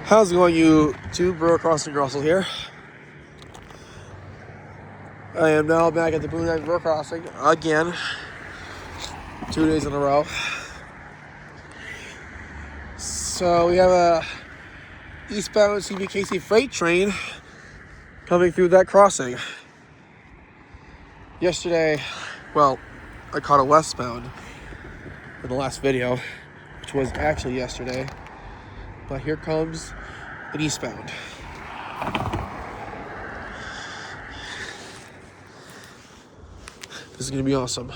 How's it going, YouTube? Bro Crossing Russell here. I am now back at the Boone Ave River Crossing again. 2 days in a row. So we have a eastbound CBKC freight train coming through that crossing. Yesterday, well, I caught a westbound in the last video, which was actually yesterday. But here comes an eastbound. This is going to be awesome.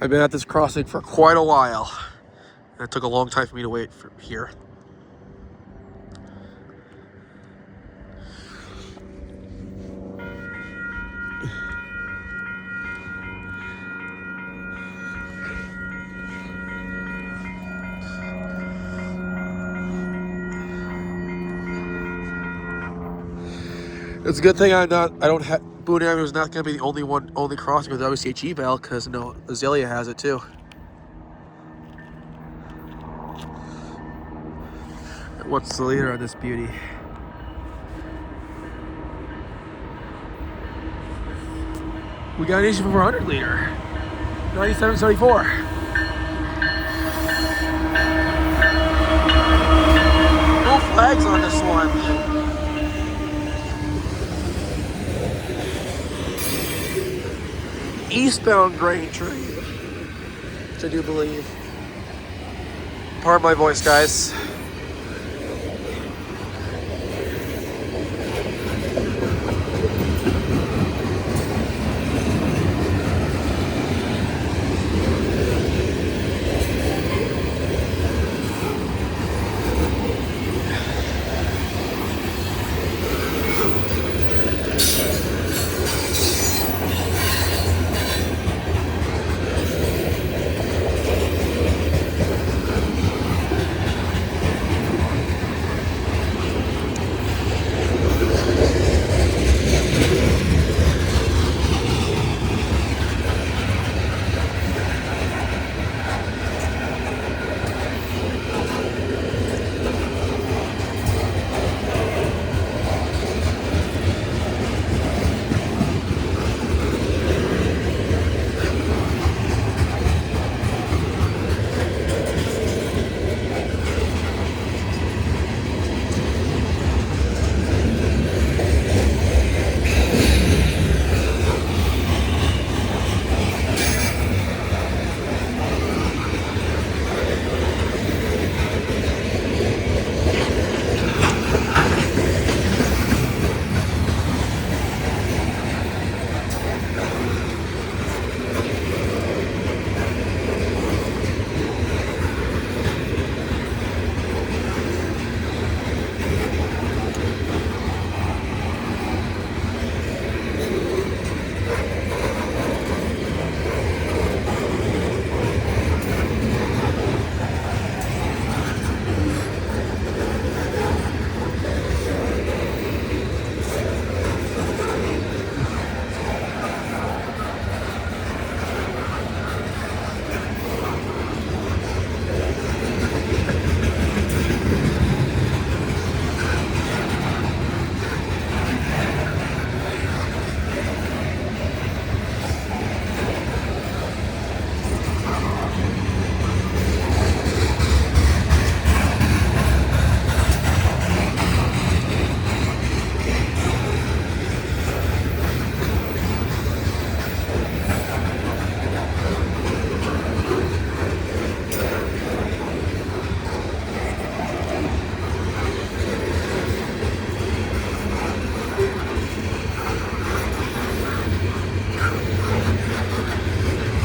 I've been at this crossing for quite a while. And it took a long time for me to wait for here. It's a good thing Boone Ave is not going to be the only crossing with WCH E Bell, because Azelia has it too. What's the leader on this beauty? We got an issue for 400 liter, 97.74. No flags on this one. Eastbound grain train, which I do believe. Pardon my voice, guys.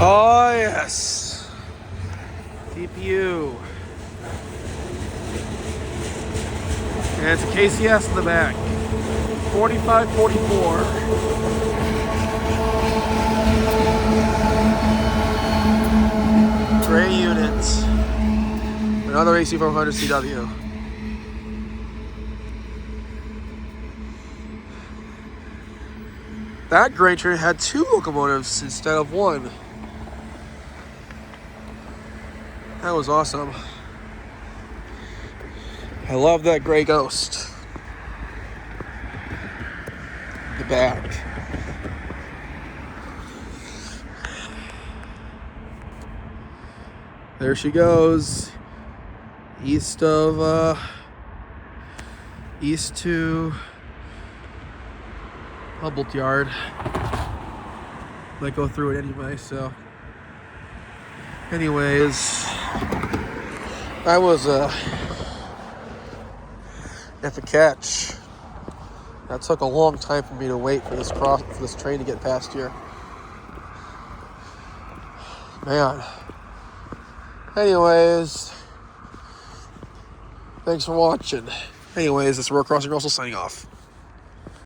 Oh yes, DPU, and it's a KCS in the back, 4544. Gray units, another AC400 CW. That grain train had 2 locomotives instead of 1. That was awesome. I love that gray ghost. The back. There she goes. East to Humboldt Yard. Might go through it anyway, so. Anyways, I was at the catch. That took a long time for me to wait for this train to get past here. Man. Anyways, thanks for watching. Anyways, this is Road Crossing Russell signing off.